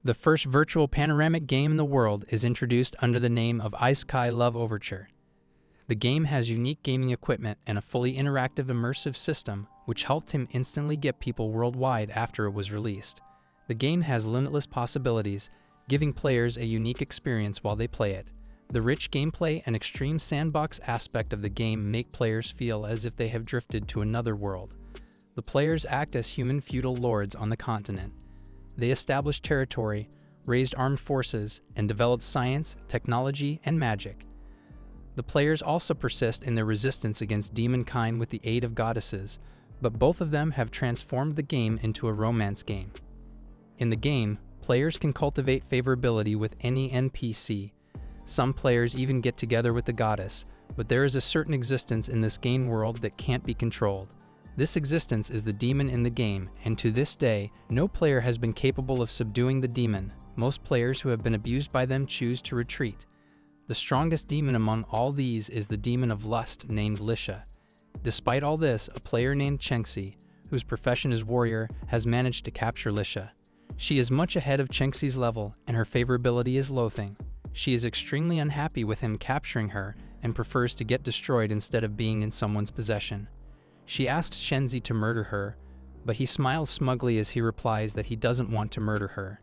The first virtual panoramic game in the world is introduced under the name of Isekai Love Overture. The game has unique gaming equipment and a fully interactive immersive system, which helped him instantly get people worldwide after it was released. The game has limitless possibilities, giving players a unique experience while they play it. The rich gameplay and extreme sandbox aspect of the game make players feel as if they have drifted to another world. The players act as human feudal lords on the continent. They established territory, raised armed forces, and developed science, technology, and magic. The players also persist in their resistance against demonkind with the aid of goddesses, but both of them have transformed the game into a romance game. In the game, players can cultivate favorability with any NPC. Some players even get together with the goddess, but there is a certain existence in this game world that can't be controlled. This existence is the demon in the game, and to this day, no player has been capable of subduing the demon. Most players who have been abused by them choose to retreat. The strongest demon among all these is the demon of lust named Lisha. Despite all this, a player named Chengxi, whose profession is warrior, has managed to capture Lisha. She is much ahead of Chengxi's level, and her favorability is loathing. She is extremely unhappy with him capturing her and prefers to get destroyed instead of being in someone's possession. She asks Shenzi to murder her, but he smiles smugly as he replies that he doesn't want to murder her.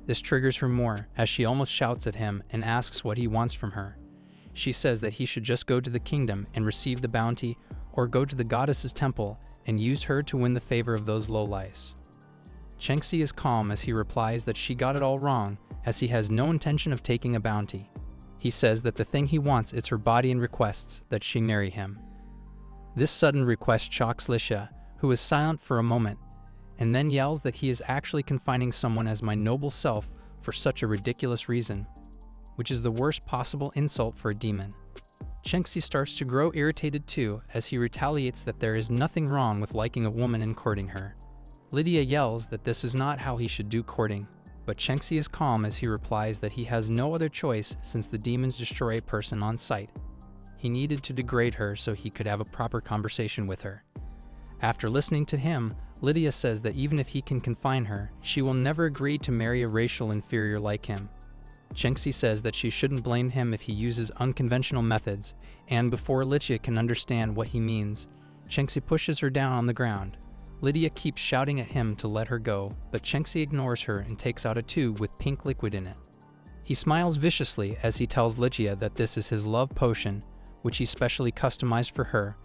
This triggers her more, as she almost shouts at him and asks what he wants from her. She says that he should just go to the kingdom and receive the bounty, or go to the goddess's temple and use her to win the favor of those lowlifes. Chengxi is calm as he replies that she got it all wrong, as he has no intention of taking a bounty. He says that the thing he wants is her body and requests that she marry him. This sudden request shocks Lisha, who is silent for a moment, and then yells that he is actually confining someone as my noble self for such a ridiculous reason, which is the worst possible insult for a demon. Chengxi starts to grow irritated too, as he retaliates that there is nothing wrong with liking a woman and courting her. Lydia yells that this is not how he should do courting, but Chengxi is calm as he replies that he has no other choice since the demons destroy a person on sight. He needed to degrade her so he could have a proper conversation with her. After listening to him, Lydia says that even if he can confine her, she will never agree to marry a racial inferior like him. Chengxi says that she shouldn't blame him if he uses unconventional methods, and before Lydia can understand what he means, Chengxi pushes her down on the ground. Lydia keeps shouting at him to let her go, but Chengxi ignores her and takes out a tube with pink liquid in it. He smiles viciously as he tells Lydia that this is his love potion, which he specially customized for her,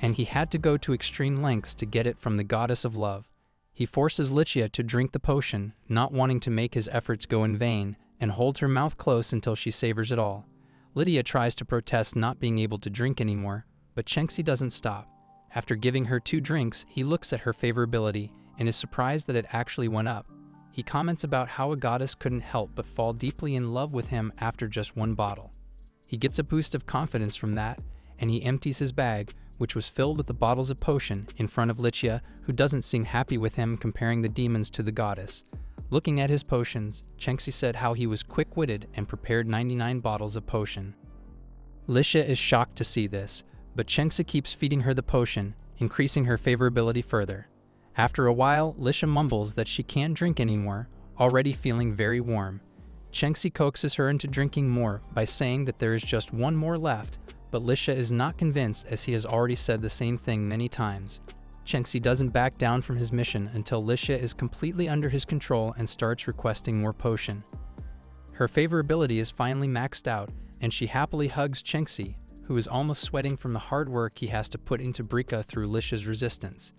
and he had to go to extreme lengths to get it from the goddess of love. He forces Lydia to drink the potion, not wanting to make his efforts go in vain, and holds her mouth close until she savors it all. Lydia tries to protest not being able to drink anymore, but Chengxi doesn't stop. After giving her 2 drinks, he looks at her favorability and is surprised that it actually went up. He comments about how a goddess couldn't help but fall deeply in love with him after just 1 bottle. He gets a boost of confidence from that, and he empties his bag, which was filled with the bottles of potion, in front of Lydia, who doesn't seem happy with him comparing the demons to the goddess. Looking at his potions, Chengxi said how he was quick-witted and prepared 99 bottles of potion. Lydia is shocked to see this, but Chengxi keeps feeding her the potion, increasing her favorability further. After a while, Lydia mumbles that she can't drink anymore, already feeling very warm. Chengxi coaxes her into drinking more by saying that there is just 1 more left, but Lydia is not convinced as he has already said the same thing many times. Chengxi doesn't back down from his mission until Lydia is completely under his control and starts requesting more potion. Her favorability is finally maxed out, and she happily hugs Chengxi, who is almost sweating from the hard work he has to put into Brika through Lydia's resistance.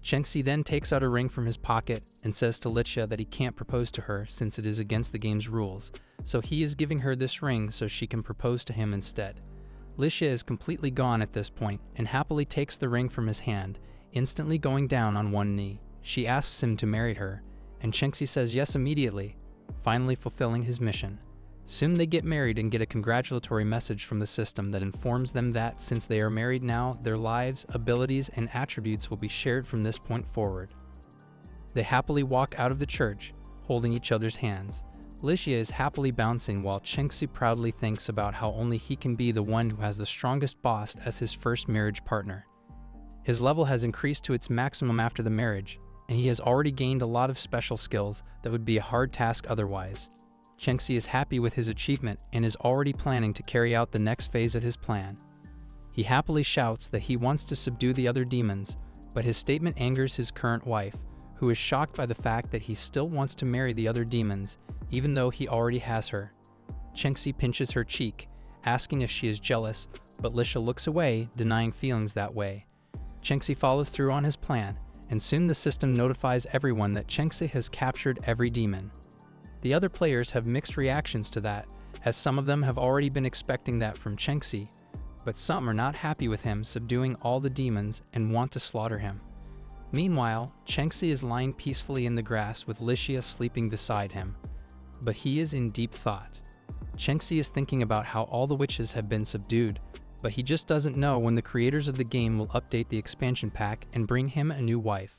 Chengxi then takes out a ring from his pocket and says to Lydia that he can't propose to her since it is against the game's rules, so he is giving her this ring so she can propose to him instead. Lydia is completely gone at this point and happily takes the ring from his hand, instantly going down on 1 knee. She asks him to marry her, and Chengxi says yes immediately, finally fulfilling his mission. Soon they get married and get a congratulatory message from the system that informs them that since they are married now, their lives, abilities, and attributes will be shared from this point forward. They happily walk out of the church, holding each other's hands. Lydia is happily bouncing while Chengxi proudly thinks about how only he can be the one who has the strongest boss as his first marriage partner. His level has increased to its maximum after the marriage, and he has already gained a lot of special skills that would be a hard task otherwise. Chengxi is happy with his achievement and is already planning to carry out the next phase of his plan. He happily shouts that he wants to subdue the other demons, but his statement angers his current wife, who is shocked by the fact that he still wants to marry the other demons, even though he already has her. Chengxi pinches her cheek, asking if she is jealous, but Lisha looks away, denying feelings that way. Chengxi follows through on his plan, and soon the system notifies everyone that Chengxi has captured every demon. The other players have mixed reactions to that, as some of them have already been expecting that from Chengxi, but some are not happy with him subduing all the demons and want to slaughter him. Meanwhile, Chengxi is lying peacefully in the grass with Licia sleeping beside him, but he is in deep thought. Chengxi is thinking about how all the witches have been subdued, but he just doesn't know when the creators of the game will update the expansion pack and bring him a new wife.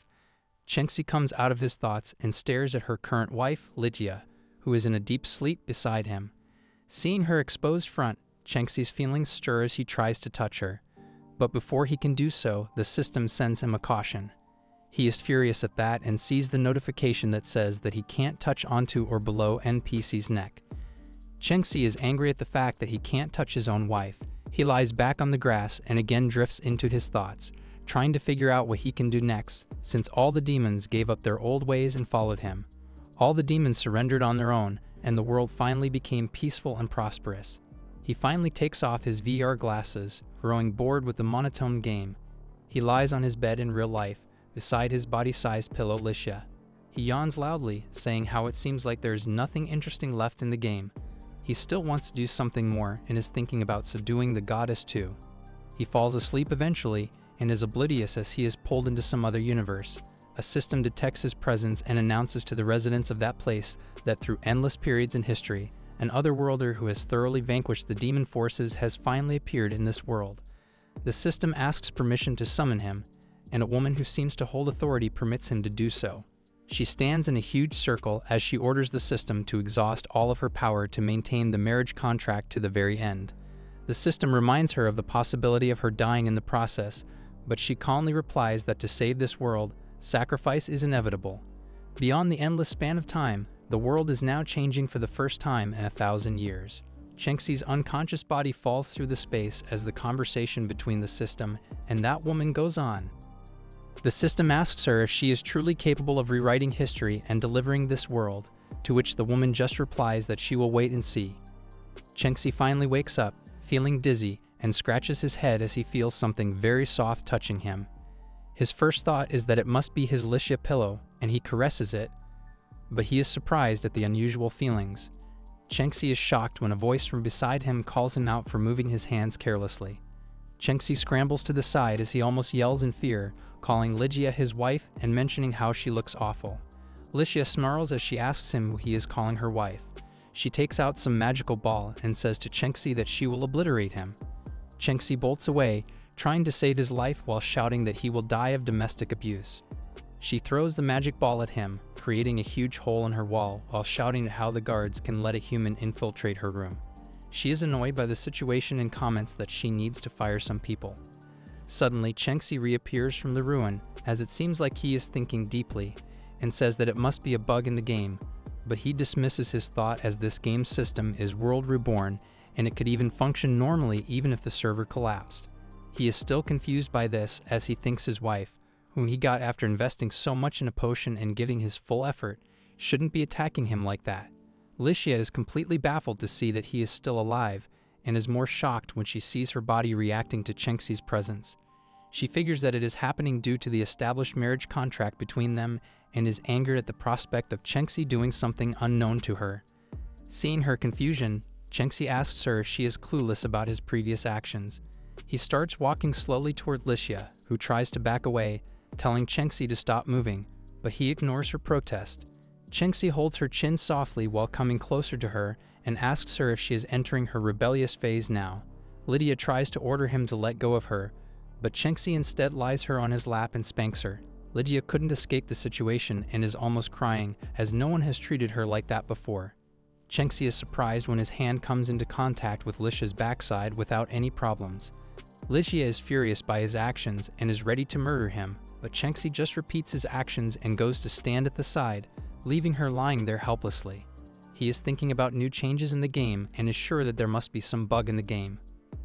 Chengxi comes out of his thoughts and stares at her current wife, Lydia, who is in a deep sleep beside him. Seeing her exposed front, Chengxi's feelings stir as he tries to touch her, but before he can do so, the system sends him a caution. He is furious at that and sees the notification that says that he can't touch onto or below NPC's neck. Chengxi is angry at the fact that he can't touch his own wife. He lies back on the grass and again drifts into his thoughts, trying to figure out what he can do next, since all the demons gave up their old ways and followed him. All the demons surrendered on their own, and the world finally became peaceful and prosperous. He finally takes off his VR glasses, growing bored with the monotone game. He lies on his bed in real life, beside his body-sized pillow Licia. He yawns loudly, saying how it seems like there is nothing interesting left in the game. He still wants to do something more and is thinking about subduing the goddess too. He falls asleep eventually and is oblivious as he is pulled into some other universe. A system detects his presence and announces to the residents of that place that through endless periods in history, an otherworlder who has thoroughly vanquished the demon forces has finally appeared in this world. The system asks permission to summon him, and a woman who seems to hold authority permits him to do so. She stands in a huge circle as she orders the system to exhaust all of her power to maintain the marriage contract to the very end. The system reminds her of the possibility of her dying in the process, but she calmly replies that to save this world, sacrifice is inevitable. Beyond the endless span of time, the world is now changing for the first time in 1,000 years. Chengxi's unconscious body falls through the space as the conversation between the system and that woman goes on. The system asks her if she is truly capable of rewriting history and delivering this world, to which the woman just replies that she will wait and see. Chengxi finally wakes up, feeling dizzy, and scratches his head as he feels something very soft touching him. His first thought is that it must be his Licia pillow, and he caresses it, but he is surprised at the unusual feelings. Chengxi is shocked when a voice from beside him calls him out for moving his hands carelessly. Chengxi scrambles to the side as he almost yells in fear, calling Lydia his wife and mentioning how she looks awful. Licia snarls as she asks him who he is calling her wife. She takes out some magical ball and says to Chengxi that she will obliterate him. Chengxi bolts away, trying to save his life while shouting that he will die of domestic abuse. She throws the magic ball at him, creating a huge hole in her wall while shouting at how the guards can let a human infiltrate her room. She is annoyed by the situation and comments that she needs to fire some people. Suddenly, Chengxi reappears from the ruin, as it seems like he is thinking deeply, and says that it must be a bug in the game, but he dismisses his thought as this game system is world reborn, and it could even function normally even if the server collapsed. He is still confused by this as he thinks his wife, whom he got after investing so much in a potion and giving his full effort, shouldn't be attacking him like that. Licia is completely baffled to see that he is still alive, and is more shocked when she sees her body reacting to Chengxi's presence. She figures that it is happening due to the established marriage contract between them and is angered at the prospect of Chengxi doing something unknown to her. Seeing her confusion, Chengxi asks her if she is clueless about his previous actions. He starts walking slowly toward Licia, who tries to back away, telling Chengxi to stop moving, but he ignores her protest. Chengxi holds her chin softly while coming closer to her and asks her if she is entering her rebellious phase now. Lydia tries to order him to let go of her, but Chengxi instead lies her on his lap and spanks her. Lydia couldn't escape the situation and is almost crying, as no one has treated her like that before. Chengxi is surprised when his hand comes into contact with Licia's backside without any problems. Licia is furious by his actions and is ready to murder him, but Chengxi just repeats his actions and goes to stand at the side, leaving her lying there helplessly. He is thinking about new changes in the game and is sure that there must be some bug in the game.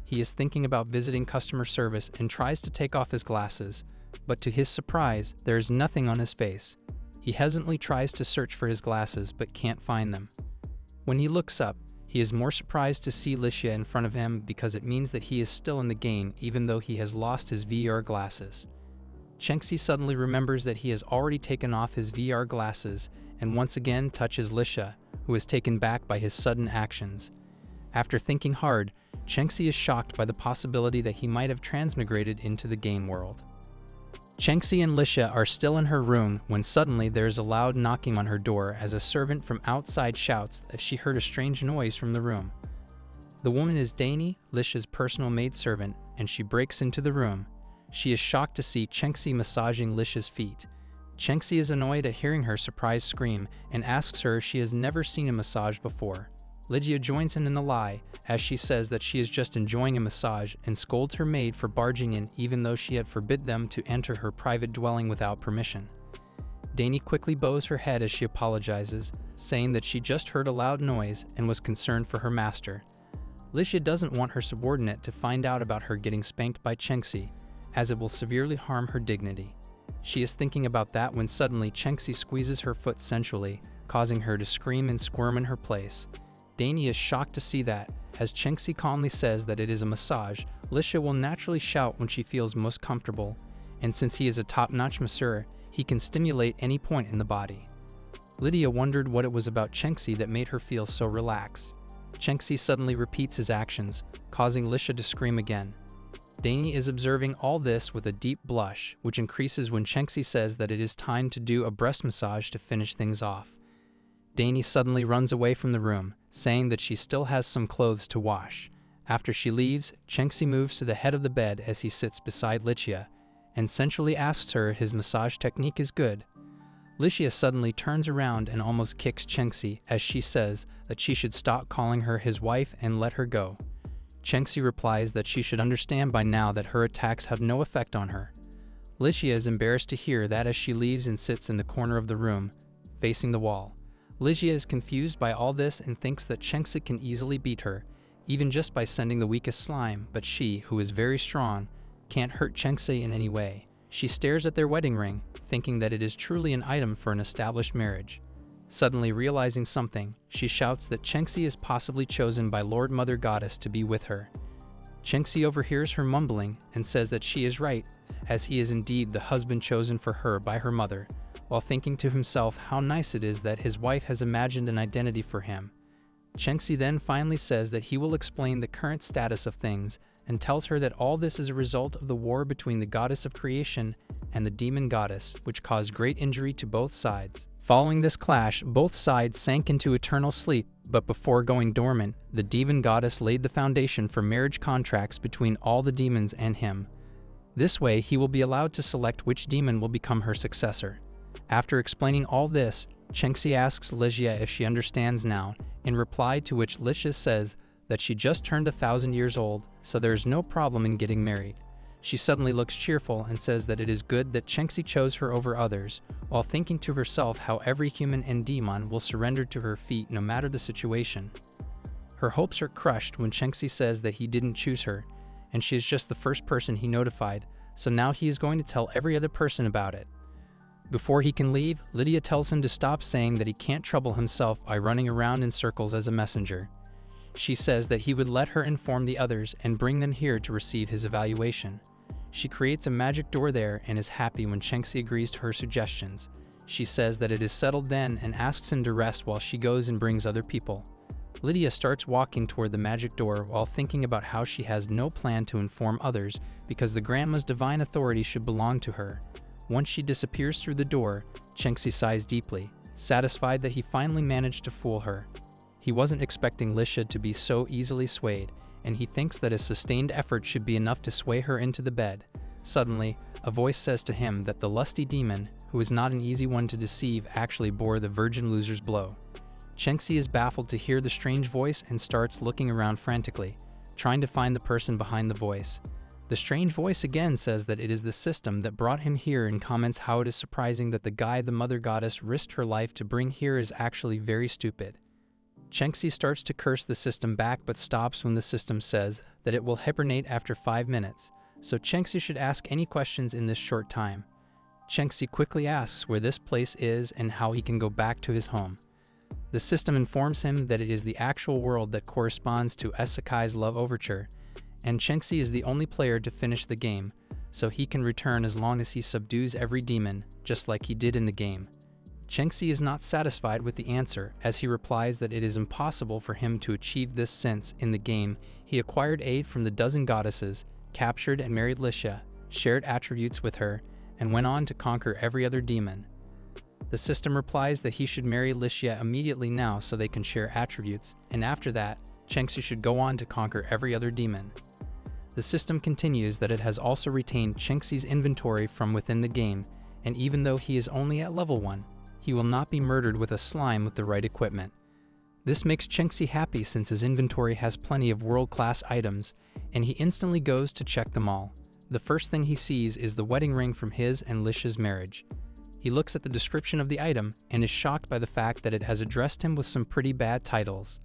He is thinking about visiting customer service and tries to take off his glasses, but to his surprise, there is nothing on his face. He hesitantly tries to search for his glasses but can't find them. When he looks up, he is more surprised to see Licia in front of him because it means that he is still in the game even though he has lost his VR glasses. Chengxi suddenly remembers that he has already taken off his VR glasses and once again touches Licia, who is taken back by his sudden actions. After thinking hard, Chengxi is shocked by the possibility that he might have transmigrated into the game world. Chengxi and Licia are still in her room when suddenly there is a loud knocking on her door as a servant from outside shouts that she heard a strange noise from the room. The woman is Dani, Licia's personal maidservant, and she breaks into the room. She is shocked to see Chengxi massaging Licia's feet. Chengxi is annoyed at hearing her surprised scream and asks her if she has never seen a massage before. Licia joins in the lie, as she says that she is just enjoying a massage and scolds her maid for barging in even though she had forbid them to enter her private dwelling without permission. Dani quickly bows her head as she apologizes, saying that she just heard a loud noise and was concerned for her master. Licia doesn't want her subordinate to find out about her getting spanked by Chengxi, as it will severely harm her dignity. She is thinking about that when suddenly Chengxi squeezes her foot sensually, causing her to scream and squirm in her place. Dani is shocked to see that, as Chengxi calmly says that it is a massage. Licia will naturally shout when she feels most comfortable, and since he is a top-notch masseur, he can stimulate any point in the body. Licia wondered what it was about Chengxi that made her feel so relaxed. Chengxi suddenly repeats his actions, causing Licia to scream again. Dani is observing all this with a deep blush, which increases when Chengxi says that it is time to do a breast massage to finish things off. Dani suddenly runs away from the room, saying that she still has some clothes to wash. After she leaves, Chengxi moves to the head of the bed as he sits beside Licia, and sensually asks her if his massage technique is good. Licia suddenly turns around and almost kicks Chengxi as she says that she should stop calling her his wife and let her go. Chengxi replies that she should understand by now that her attacks have no effect on her. Licia is embarrassed to hear that as she leaves and sits in the corner of the room, facing the wall. Licia is confused by all this and thinks that Chengxi can easily beat her, even just by sending the weakest slime, but she, who is very strong, can't hurt Chengxi in any way. She stares at their wedding ring, thinking that it is truly an item for an established marriage. Suddenly realizing something, she shouts that Chengxi is possibly chosen by Lord Mother Goddess to be with her. Chengxi overhears her mumbling and says that she is right, as he is indeed the husband chosen for her by her mother, while thinking to himself how nice it is that his wife has imagined an identity for him. Chengxi then finally says that he will explain the current status of things and tells her that all this is a result of the war between the goddess of creation and the demon goddess, which caused great injury to both sides. Following this clash, both sides sank into eternal sleep, but before going dormant, the demon goddess laid the foundation for marriage contracts between all the demons and him. This way, he will be allowed to select which demon will become her successor. After explaining all this, Chengxi asks Licia if she understands now, in reply to which Licia says that she just turned 1,000 years old, so there is no problem in getting married. She suddenly looks cheerful and says that it is good that Chengxi chose her over others, while thinking to herself how every human and demon will surrender to her feet no matter the situation. Her hopes are crushed when Chengxi says that he didn't choose her, and she is just the first person he notified, so now he is going to tell every other person about it. Before he can leave, Licia tells him to stop saying that he can't trouble himself by running around in circles as a messenger. She says that he would let her inform the others and bring them here to receive his evaluation. She creates a magic door there and is happy when Chengxi agrees to her suggestions. She says that it is settled then and asks him to rest while she goes and brings other people. Licia starts walking toward the magic door while thinking about how she has no plan to inform others because the grandma's divine authority should belong to her. Once she disappears through the door, Chengxi sighs deeply, satisfied that he finally managed to fool her. He wasn't expecting Licia to be so easily swayed, and he thinks that a sustained effort should be enough to sway her into the bed. Suddenly, a voice says to him that the lusty demon, who is not an easy one to deceive, actually bore the virgin loser's blow. Chengxi is baffled to hear the strange voice and starts looking around frantically, trying to find the person behind the voice. The strange voice again says that it is the system that brought him here and comments how it is surprising that the guy the mother goddess risked her life to bring here is actually very stupid. Chenxi starts to curse the system back but stops when the system says that it will hibernate after 5 minutes, so Chenxi should ask any questions in this short time. Chenxi quickly asks where this place is and how he can go back to his home. The system informs him that it is the actual world that corresponds to Isekai's love overture, and Chenxi is the only player to finish the game, so he can return as long as he subdues every demon, just like he did in the game. Chenxi is not satisfied with the answer, as he replies that it is impossible for him to achieve this since, in the game, he acquired aid from the dozen goddesses, captured and married Licia, shared attributes with her, and went on to conquer every other demon. The system replies that he should marry Licia immediately now so they can share attributes, and after that, Chenxi should go on to conquer every other demon. The system continues that it has also retained Chenxi's inventory from within the game, and even though he is only at level 1, he will not be murdered with a slime with the right equipment. This makes Chenxi happy since his inventory has plenty of world-class items, and he instantly goes to check them all. The first thing he sees is the wedding ring from his and Licia's marriage. He looks at the description of the item and is shocked by the fact that it has addressed him with some pretty bad titles.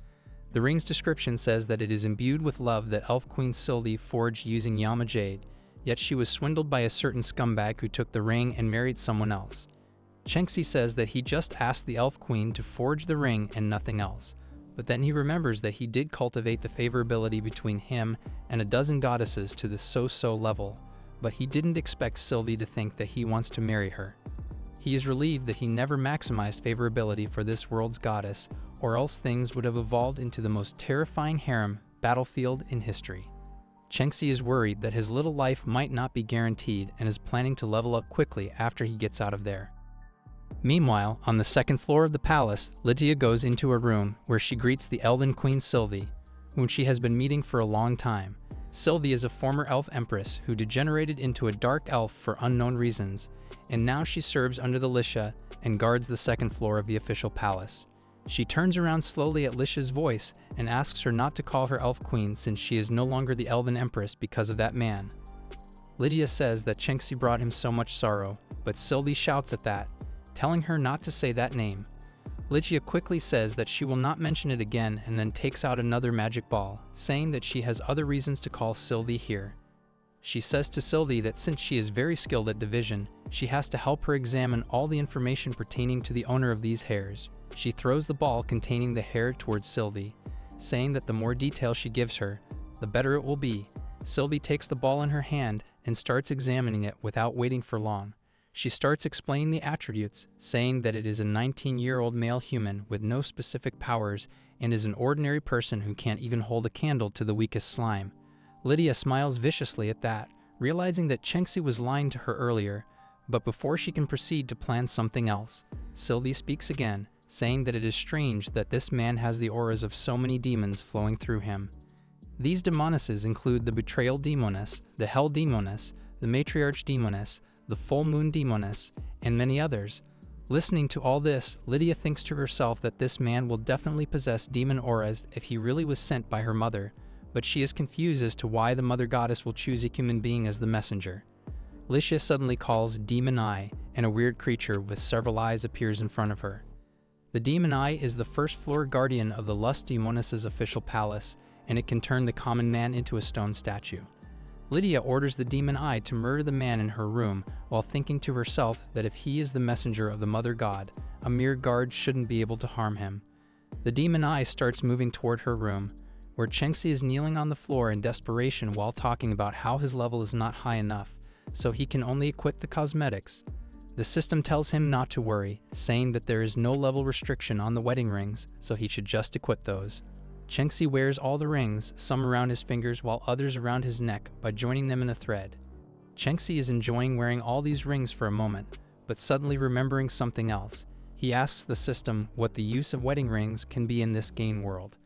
The ring's description says that it is imbued with love that Elf Queen Sylvie forged using Yama Jade, yet she was swindled by a certain scumbag who took the ring and married someone else. Chenxi says that he just asked the Elf Queen to forge the ring and nothing else, but then he remembers that he did cultivate the favorability between him and a dozen goddesses to the so-so level, but he didn't expect Sylvie to think that he wants to marry her. He is relieved that he never maximized favorability for this world's goddess, or else things would have evolved into the most terrifying harem battlefield in history. Chenxi is worried that his little life might not be guaranteed and is planning to level up quickly after he gets out of there. Meanwhile, on the second floor of the palace, Lydia goes into a room where she greets the Elven Queen Sylvie, whom she has been meeting for a long time. Sylvie is a former elf empress who degenerated into a dark elf for unknown reasons, and now she serves under the Licia and guards the second floor of the official palace. She turns around slowly at Licia's voice and asks her not to call her elf queen since she is no longer the Elven Empress because of that man. Lydia says that Chenxi brought him so much sorrow, but Sylvie shouts at that, telling her not to say that name. Lydia quickly says that she will not mention it again and then takes out another magic ball, saying that she has other reasons to call Sylvie here. She says to Sylvie that since she is very skilled at division, she has to help her examine all the information pertaining to the owner of these hairs. She throws the ball containing the hair towards Sylvie, saying that the more detail she gives her, the better it will be. Sylvie takes the ball in her hand and starts examining it without waiting for long. She starts explaining the attributes, saying that it is a 19-year-old male human with no specific powers and is an ordinary person who can't even hold a candle to the weakest slime. Lydia smiles viciously at that, realizing that Chenxi was lying to her earlier, but before she can proceed to plan something else, Sylvie speaks again, saying that it is strange that this man has the auras of so many demons flowing through him. These demonesses include the Betrayal Demoness, the Hell Demoness, the Matriarch Demoness, the Full Moon Demoness, and many others. Listening to all this, Lydia thinks to herself that this man will definitely possess demon auras if he really was sent by her mother, but she is confused as to why the mother goddess will choose a human being as the messenger. Licia suddenly calls Demon Eye, and a weird creature with several eyes appears in front of her. The Demon Eye is the first floor guardian of the Lust Demoness's official palace, and it can turn the common man into a stone statue. Lydia orders the Demon Eye to murder the man in her room while thinking to herself that if he is the messenger of the Mother God, a mere guard shouldn't be able to harm him. The Demon Eye starts moving toward her room, where Chenxi is kneeling on the floor in desperation while talking about how his level is not high enough, so he can only equip the cosmetics. The system tells him not to worry, saying that there is no level restriction on the wedding rings, so he should just equip those. Chenxi wears all the rings, some around his fingers while others around his neck, by joining them in a thread. Chenxi is enjoying wearing all these rings for a moment, but suddenly remembering something else. He asks the system what the use of wedding rings can be in this game world.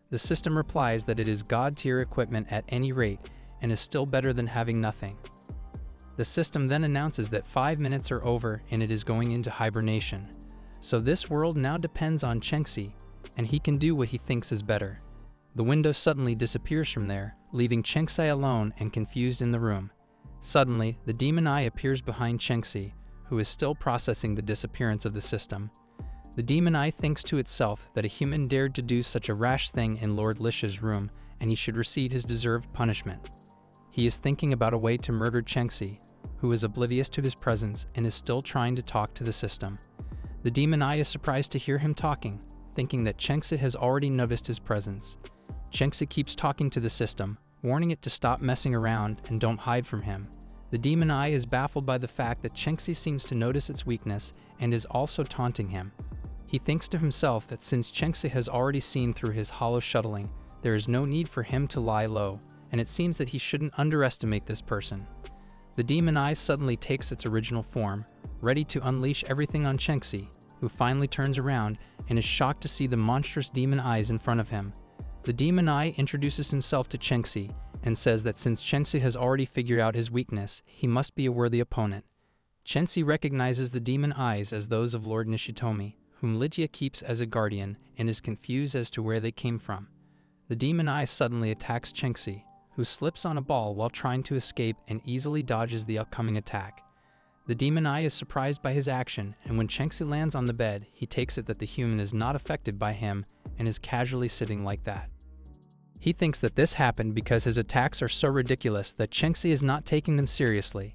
The system replies that it is god-tier equipment at any rate, and is still better than having nothing. The system then announces that 5 minutes are over and it is going into hibernation. So this world now depends on Chenxi, and he can do what he thinks is better. The window suddenly disappears from there, leaving Chengxi alone and confused in the room. Suddenly, the demon eye appears behind Chengxi, who is still processing the disappearance of the system. The demon eye thinks to itself that a human dared to do such a rash thing in Lord Lisha's room, and he should receive his deserved punishment. He is thinking about a way to murder Chengxi, who is oblivious to his presence and is still trying to talk to the system. The demon eye is surprised to hear him talking, thinking that Chengxi has already noticed his presence. Chengxi keeps talking to the system, warning it to stop messing around and don't hide from him. The demon eye is baffled by the fact that Chengxi seems to notice its weakness and is also taunting him. He thinks to himself that since Chengxi has already seen through his hollow shuttling, there is no need for him to lie low, and it seems that he shouldn't underestimate this person. The demon eye suddenly takes its original form, ready to unleash everything on Chengxi, who finally turns around and is shocked to see the monstrous demon eyes in front of him. The demon eye introduces himself to Chengxi and says that since Chengxi has already figured out his weakness, he must be a worthy opponent. Chengxi recognizes the demon eyes as those of Lord Nishitomi, whom Lydia keeps as a guardian, and is confused as to where they came from. The demon eye suddenly attacks Chengxi, who slips on a ball while trying to escape and easily dodges the upcoming attack. The demon eye is surprised by his action, and when Chengxi lands on the bed, he takes it that the human is not affected by him and is casually sitting like that. He thinks that this happened because his attacks are so ridiculous that Chengxi is not taking them seriously.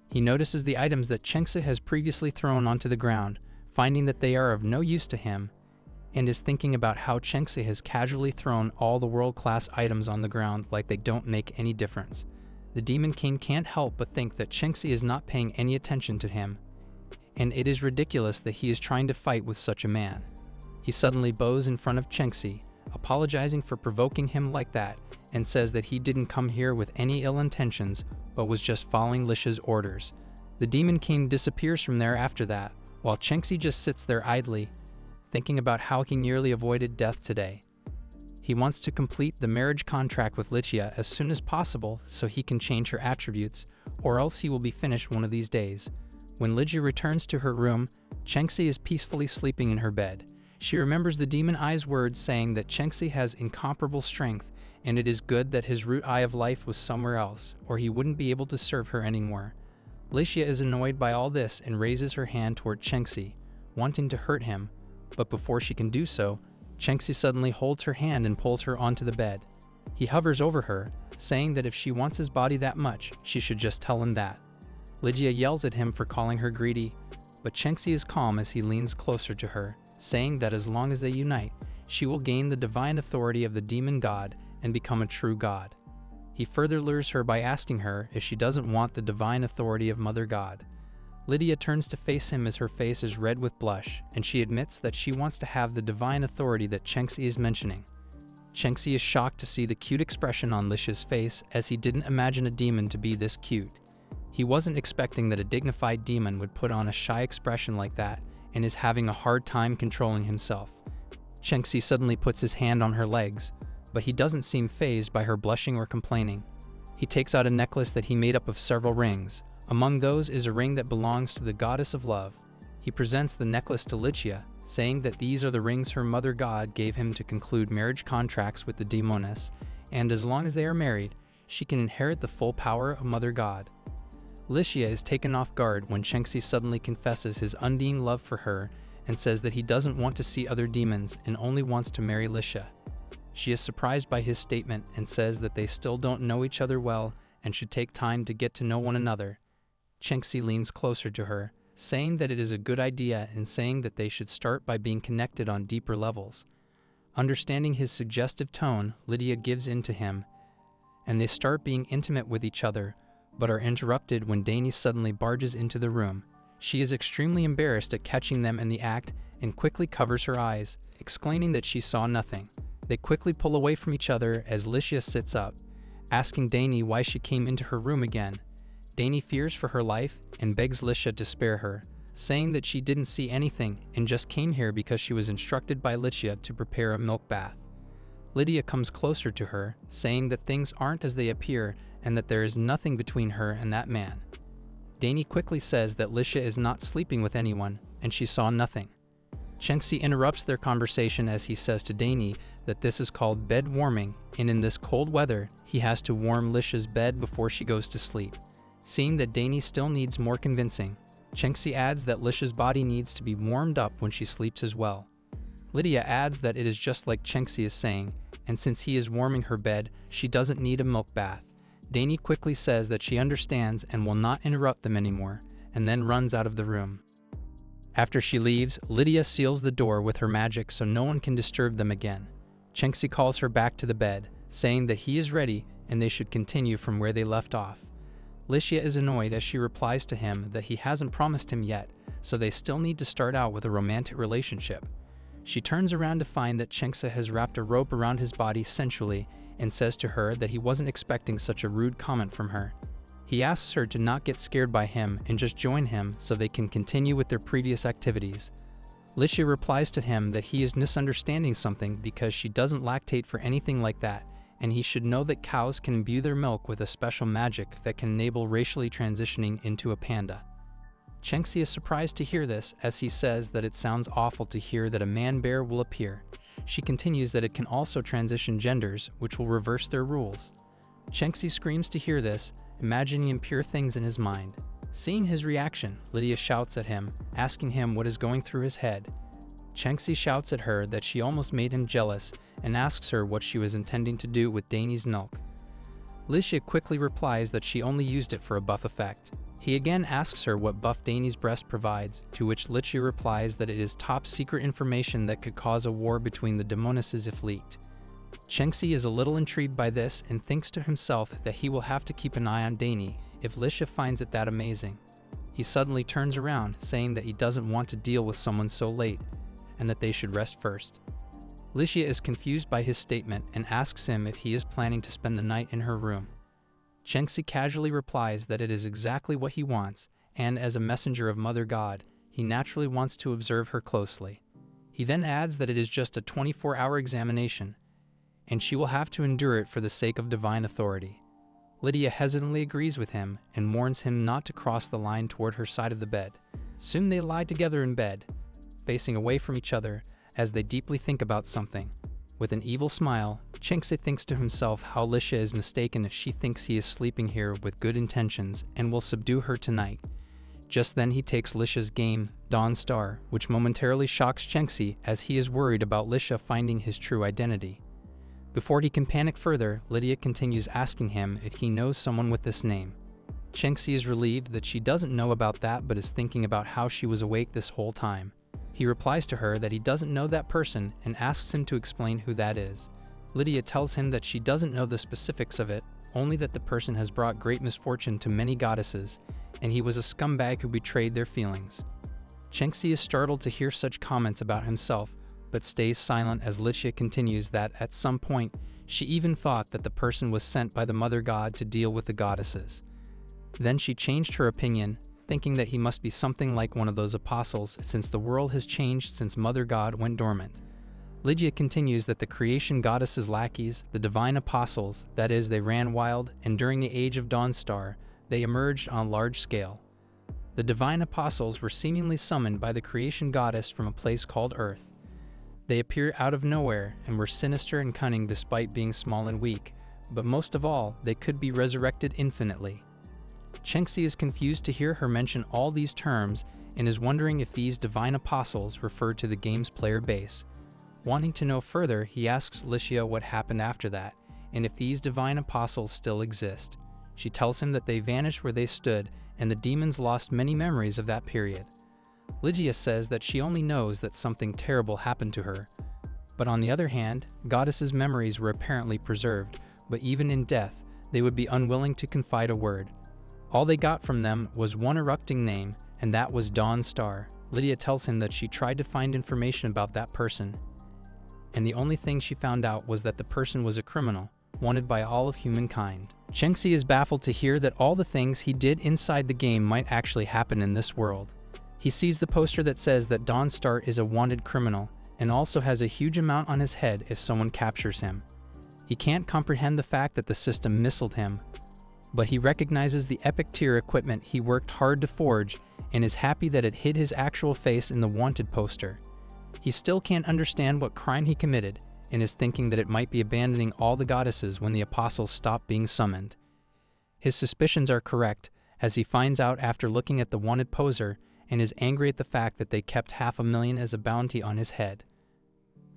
He notices the items that Chengxi has previously thrown onto the ground, finding that they are of no use to him, and is thinking about how Chengxi has casually thrown all the world-class items on the ground like they don't make any difference. The Demon King can't help but think that Chengxi is not paying any attention to him, and it is ridiculous that he is trying to fight with such a man. He suddenly bows in front of Chengxi, apologizing for provoking him like that, and says that he didn't come here with any ill intentions, but was just following Lisha's orders. The Demon King disappears from there after that, while Chengxi just sits there idly, thinking about how he nearly avoided death today. He wants to complete the marriage contract with Lichia as soon as possible so he can change her attributes, or else he will be finished one of these days. When Lichia returns to her room, Chengxi is peacefully sleeping in her bed. She remembers the demon eye's words saying that Chengxi has incomparable strength, and it is good that his root eye of life was somewhere else, or he wouldn't be able to serve her anymore. Lichia is annoyed by all this and raises her hand toward Chengxi, wanting to hurt him, but before she can do so, Chengxi suddenly holds her hand and pulls her onto the bed. He hovers over her, saying that if she wants his body that much, she should just tell him that. Lichia yells at him for calling her greedy, but Chengxi is calm as he leans closer to her, saying that as long as they unite, she will gain the divine authority of the demon god and become a true god. He further lures her by asking her if she doesn't want the divine authority of Mother God. Lydia turns to face him as her face is red with blush, and she admits that she wants to have the divine authority that Chengxi is mentioning. Chengxi is shocked to see the cute expression on Lisha's face, as he didn't imagine a demon to be this cute. He wasn't expecting that a dignified demon would put on a shy expression like that, and is having a hard time controlling himself. Chengxi suddenly puts his hand on her legs, but he doesn't seem fazed by her blushing or complaining. He takes out a necklace that he made up of several rings. Among those is a ring that belongs to the goddess of love. He presents the necklace to Lichia, saying that these are the rings her mother god gave him to conclude marriage contracts with the demoness, and as long as they are married, she can inherit the full power of Mother God. Lichia is taken off guard when Chengxi suddenly confesses his undying love for her and says that he doesn't want to see other demons and only wants to marry Lichia. She is surprised by his statement and says that they still don't know each other well and should take time to get to know one another. Chengxi leans closer to her, saying that it is a good idea and saying that they should start by being connected on deeper levels. Understanding his suggestive tone, Lydia gives in to him, and they start being intimate with each other, but are interrupted when Dani suddenly barges into the room. She is extremely embarrassed at catching them in the act and quickly covers her eyes, explaining that she saw nothing. They quickly pull away from each other as Lichia sits up, asking Dani why she came into her room again. Dani fears for her life and begs Lichia to spare her, saying that she didn't see anything and just came here because she was instructed by Lichia to prepare a milk bath. Lydia comes closer to her, saying that things aren't as they appear and that there is nothing between her and that man. Dani quickly says that Lichia is not sleeping with anyone and she saw nothing. Chenxi interrupts their conversation as he says to Danny that this is called bed warming, and in this cold weather, he has to warm Lisha's bed before she goes to sleep. Seeing that Danny still needs more convincing, Chenxi adds that Lisha's body needs to be warmed up when she sleeps as well. Lydia adds that it is just like Chenxi is saying, and since he is warming her bed, she doesn't need a milk bath. Danny quickly says that she understands and will not interrupt them anymore, and then runs out of the room. After she leaves, Lydia seals the door with her magic so no one can disturb them again. Chenxi calls her back to the bed, saying that he is ready and they should continue from where they left off. Licia is annoyed as she replies to him that he hasn't promised him yet, so they still need to start out with a romantic relationship. She turns around to find that Chenxi has wrapped a rope around his body sensually and says to her that he wasn't expecting such a rude comment from her. He asks her to not get scared by him and just join him so they can continue with their previous activities. Licia replies to him that he is misunderstanding something because she doesn't lactate for anything like that, and he should know that cows can imbue their milk with a special magic that can enable racially transitioning into a panda. Chenxi is surprised to hear this as he says that it sounds awful to hear that a man bear will appear. She continues that it can also transition genders, which will reverse their rules. Chenxi screams to hear this, imagining impure things in his mind. Seeing his reaction, Lydia shouts at him, asking him what is going through his head. Chenxi shouts at her that she almost made him jealous and asks her what she was intending to do with Danny's milk. Licia quickly replies that she only used it for a buff effect. He again asks her what buff Danny's breast provides, to which Licia replies that it is top secret information that could cause a war between the Demonises if leaked. Chenxi is a little intrigued by this and thinks to himself that he will have to keep an eye on Danny if Licia finds it that amazing. He suddenly turns around, saying that he doesn't want to deal with someone so late, and that they should rest first. Licia is confused by his statement and asks him if he is planning to spend the night in her room. Chenxi casually replies that it is exactly what he wants, and as a messenger of Mother God, he naturally wants to observe her closely. He then adds that it is just a 24-hour examination, and she will have to endure it for the sake of divine authority. Lydia hesitantly agrees with him and warns him not to cross the line toward her side of the bed. Soon they lie together in bed, facing away from each other as they deeply think about something. With an evil smile, Chenxi thinks to himself how Licia is mistaken if she thinks he is sleeping here with good intentions and will subdue her tonight. Just then he takes Licia's game, Dawn Star, which momentarily shocks Chenxi as he is worried about Licia finding his true identity. Before he can panic further, Lydia continues asking him if he knows someone with this name. Chenxi is relieved that she doesn't know about that but is thinking about how she was awake this whole time. He replies to her that he doesn't know that person and asks him to explain who that is. Lydia tells him that she doesn't know the specifics of it, only that the person has brought great misfortune to many goddesses, and he was a scumbag who betrayed their feelings. Chenxi is startled to hear such comments about himself, but stays silent as Licia continues that at some point she even thought that the person was sent by the Mother God to deal with the goddesses. Then she changed her opinion, thinking that he must be something like one of those apostles since the world has changed since Mother God went dormant. Lydia continues that the creation goddess's lackeys, the divine apostles, that is, they ran wild, and during the age of Dawn Star, they emerged on a large scale. The divine apostles were seemingly summoned by the creation goddess from a place called Earth. They appear out of nowhere and were sinister and cunning despite being small and weak, but most of all, they could be resurrected infinitely. Chenxi is confused to hear her mention all these terms and is wondering if these divine apostles refer to the game's player base. Wanting to know further, he asks Licia what happened after that, and if these divine apostles still exist. She tells him that they vanished where they stood, and the demons lost many memories of that period. Lydia says that she only knows that something terrible happened to her. But on the other hand, goddesses' memories were apparently preserved, but even in death, they would be unwilling to confide a word. All they got from them was one erupting name, and that was Dawn Star. Lydia tells him that she tried to find information about that person, and the only thing she found out was that the person was a criminal, wanted by all of humankind. Chenxi is baffled to hear that all the things he did inside the game might actually happen in this world. He sees the poster that says that Dawn Star is a wanted criminal, and also has a huge amount on his head if someone captures him. He can't comprehend the fact that the system missiled him, but he recognizes the epic tier equipment he worked hard to forge and is happy that it hid his actual face in the wanted poster. He still can't understand what crime he committed and is thinking that it might be abandoning all the goddesses when the apostles stop being summoned. His suspicions are correct, as he finds out after looking at the wanted poser and is angry at the fact that they kept $500,000 as a bounty on his head.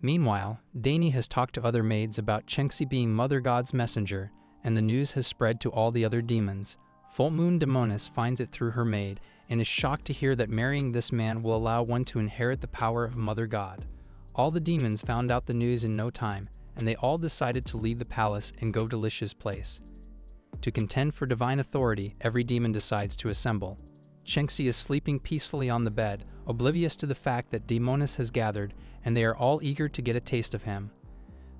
Meanwhile, Dani has talked to other maids about Chenxi being Mother God's messenger, and the news has spread to all the other demons. Full Moon Daemoness finds it through her maid and is shocked to hear that marrying this man will allow one to inherit the power of Mother God. All the demons found out the news in no time, and they all decided to leave the palace and go to Licia's place. To contend for divine authority, every demon decides to assemble. Chenxi is sleeping peacefully on the bed, oblivious to the fact that Daemoness has gathered, and they are all eager to get a taste of him.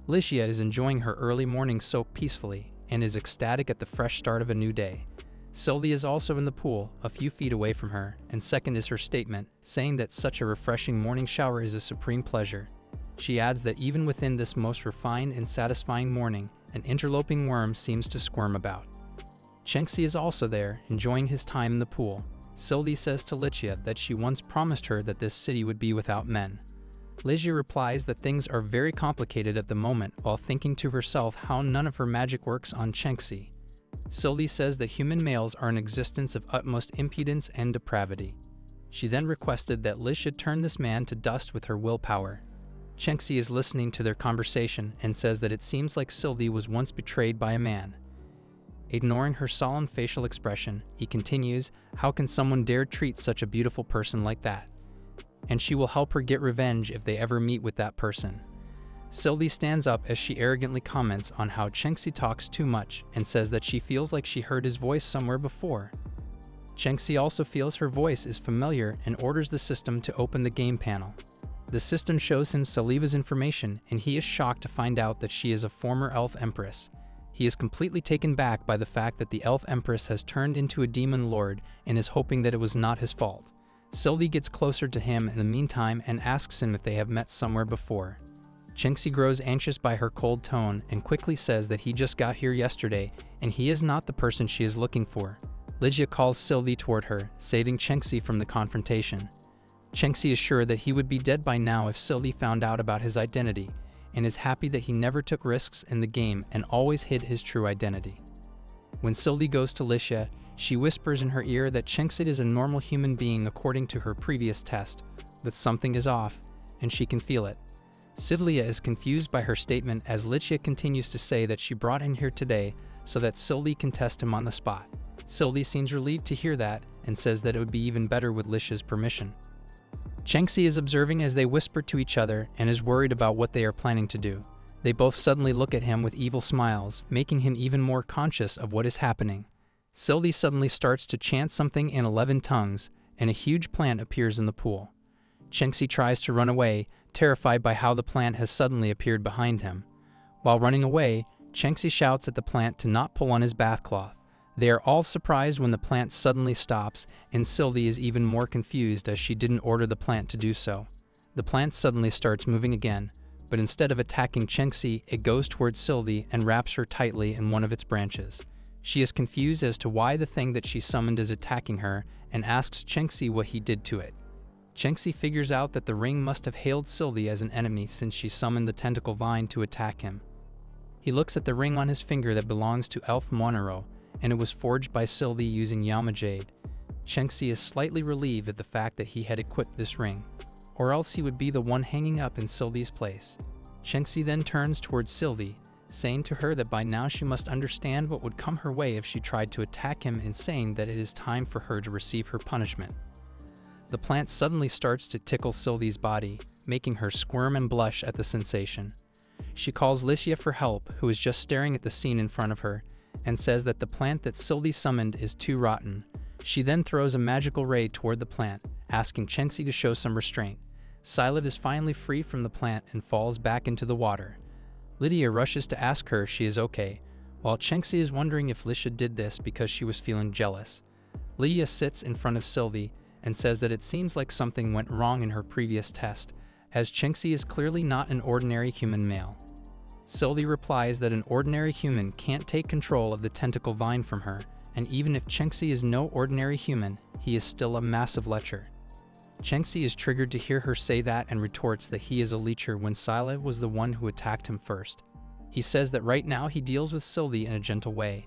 Licia is enjoying her early morning soak peacefully, and is ecstatic at the fresh start of a new day. Sylvie is also in the pool, a few feet away from her, and second is her statement, saying that such a refreshing morning shower is a supreme pleasure. She adds that even within this most refined and satisfying morning, an interloping worm seems to squirm about. Chenxi is also there, enjoying his time in the pool. Sylvie says to Licia that she once promised her that this city would be without men. Licia replies that things are very complicated at the moment, while thinking to herself how none of her magic works on Chenxi. Sylvie says that human males are an existence of utmost impudence and depravity. She then requested that Licia turn this man to dust with her willpower. Chenxi is listening to their conversation and says that it seems like Sylvie was once betrayed by a man. Ignoring her solemn facial expression, he continues, "How can someone dare treat such a beautiful person like that?" And she will help her get revenge if they ever meet with that person. Sylvie stands up as she arrogantly comments on how Chenxi talks too much and says that she feels like she heard his voice somewhere before. Chenxi also feels her voice is familiar and orders the system to open the game panel. The system shows him Saliva's information, and he is shocked to find out that she is a former elf empress. He is completely taken back by the fact that the elf empress has turned into a demon lord and is hoping that it was not his fault. Sylvie gets closer to him in the meantime and asks him if they have met somewhere before. Chenxi grows anxious by her cold tone and quickly says that he just got here yesterday and he is not the person she is looking for. Licia calls Sylvie toward her, saving Chenxi from the confrontation. Chenxi is sure that he would be dead by now if Sylvie found out about his identity, and is happy that he never took risks in the game and always hid his true identity. When Sylvie goes to Licia, she whispers in her ear that Chenxi is a normal human being according to her previous test, but something is off, and she can feel it. Sylvia is confused by her statement as Licia continues to say that she brought him here today so that Sylvie can test him on the spot. Sylvie seems relieved to hear that and says that it would be even better with Licia's permission. Chenxi is observing as they whisper to each other and is worried about what they are planning to do. They both suddenly look at him with evil smiles, making him even more conscious of what is happening. Sylvie suddenly starts to chant something in 11 tongues, and a huge plant appears in the pool. Chenxi tries to run away, terrified by how the plant has suddenly appeared behind him. While running away, Chenxi shouts at the plant to not pull on his bathcloth. They are all surprised when the plant suddenly stops, and Sylvie is even more confused as she didn't order the plant to do so. The plant suddenly starts moving again, but instead of attacking Chenxi, it goes towards Sylvie and wraps her tightly in one of its branches. She is confused as to why the thing that she summoned is attacking her and asks Chenxi what he did to it. Chenxi figures out that the ring must have hailed Sylvie as an enemy since she summoned the tentacle vine to attack him. He looks at the ring on his finger that belongs to Elf Monero, and it was forged by Sylvie using Yama Jade. Chenxi is slightly relieved at the fact that he had equipped this ring, or else he would be the one hanging up in Sylvie's place. Chenxi then turns towards Sylvie, saying to her that by now she must understand what would come her way if she tried to attack him, and saying that it is time for her to receive her punishment. The plant suddenly starts to tickle Sylvie's body, making her squirm and blush at the sensation. She calls Licia for help, who is just staring at the scene in front of her, and says that the plant that Sylvie summoned is too rotten. She then throws a magical ray toward the plant, asking Chenxi to show some restraint. Silet is finally free from the plant and falls back into the water. Lydia rushes to ask her if she is okay, while Chenxi is wondering if Licia did this because she was feeling jealous. Lydia sits in front of Sylvie and says that it seems like something went wrong in her previous test, as Chenxi is clearly not an ordinary human male. Sylvie replies that an ordinary human can't take control of the tentacle vine from her, and even if Chenxi is no ordinary human, he is still a massive lecher. Chengxi is triggered to hear her say that and retorts that he is a leecher when Sila was the one who attacked him first. He says that right now he deals with Sylvie in a gentle way,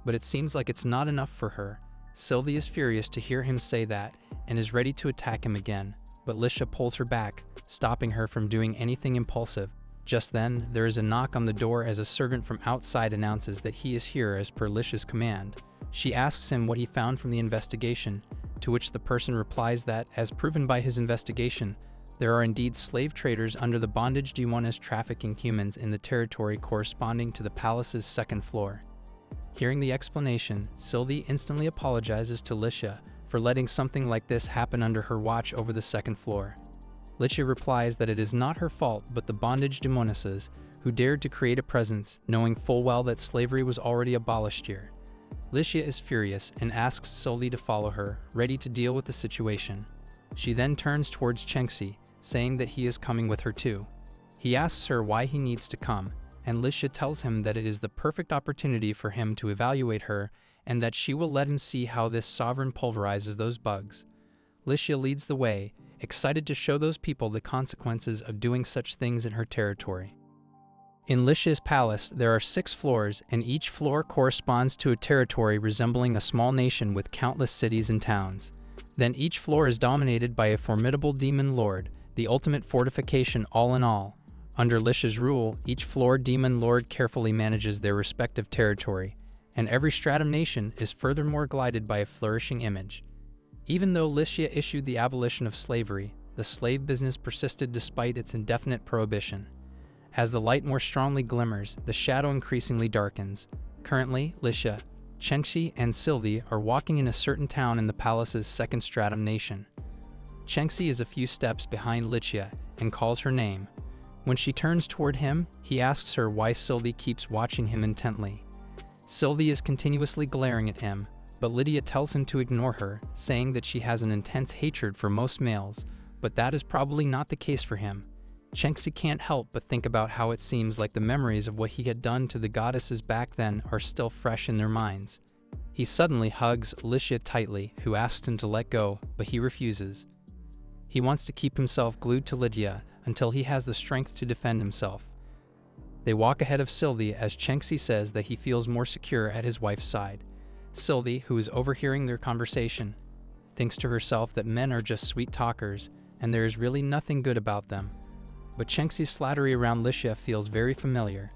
but it seems like it's not enough for her. Sylvie is furious to hear him say that and is ready to attack him again, but Lisha pulls her back, stopping her from doing anything impulsive. Just then, there is a knock on the door as a servant from outside announces that he is here as per Lisha's command. She asks him what he found from the investigation, to which the person replies that, as proven by his investigation, there are indeed slave traders under the bondage demonists trafficking humans in the territory corresponding to the palace's second floor. Hearing the explanation, Sylvie instantly apologizes to Lisha for letting something like this happen under her watch over the second floor. Lisha replies that it is not her fault but the bondage demonesses who dared to create a presence, knowing full well that slavery was already abolished here. Lisha is furious and asks Sylvie to follow her, ready to deal with the situation. She then turns towards Chengxi, saying that he is coming with her too. He asks her why he needs to come, and Lisha tells him that it is the perfect opportunity for him to evaluate her and that she will let him see how this sovereign pulverizes those bugs. Lisha leads the way, excited to show those people the consequences of doing such things in her territory. In Lisha's palace, there are 6 floors, and each floor corresponds to a territory resembling a small nation with countless cities and towns. Then each floor is dominated by a formidable demon lord, the ultimate fortification all in all. Under Lisha's rule, each floor demon lord carefully manages their respective territory, and every stratum nation is furthermore glided by a flourishing image. Even though Lisha issued the abolition of slavery, the slave business persisted despite its indefinite prohibition. As the light more strongly glimmers, the shadow increasingly darkens. Currently, Lisha, Chengxi, and Sylvie are walking in a certain town in the palace's second stratum nation. Chengxi is a few steps behind Lisha and calls her name. When she turns toward him, he asks her why Sylvie keeps watching him intently. Sylvie is continuously glaring at him, but Lydia tells him to ignore her, saying that she has an intense hatred for most males, but that is probably not the case for him. Chengxi can't help but think about how it seems like the memories of what he had done to the goddesses back then are still fresh in their minds. He suddenly hugs Lisha tightly, who asks him to let go, but he refuses. He wants to keep himself glued to Lydia until he has the strength to defend himself. They walk ahead of Sylvie as Chengxi says that he feels more secure at his wife's side. Sylvie, who is overhearing their conversation, thinks to herself that men are just sweet talkers and there is really nothing good about them. But Chengxi's flattery around Lisha feels very familiar.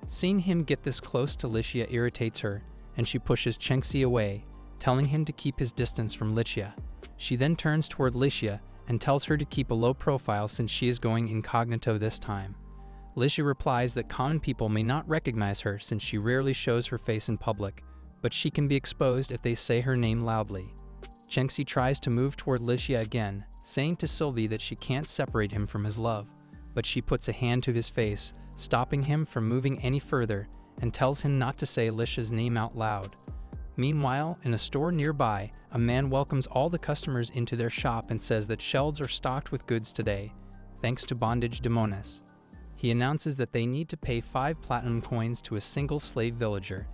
Seeing him get this close to Lisha irritates her, and she pushes Chengxi away, telling him to keep his distance from Lisha. She then turns toward Lisha and tells her to keep a low profile since she is going incognito this time. Lisha replies that common people may not recognize her since she rarely shows her face in public, but she can be exposed if they say her name loudly. Chengxi tries to move toward Lisha again, saying to Sylvie that she can't separate him from his love, but she puts a hand to his face, stopping him from moving any further, and tells him not to say Lisha's name out loud. Meanwhile, in a store nearby, a man welcomes all the customers into their shop and says that shelves are stocked with goods today, thanks to bondage demones. He announces that they need to pay 5 platinum coins to a single slave villager,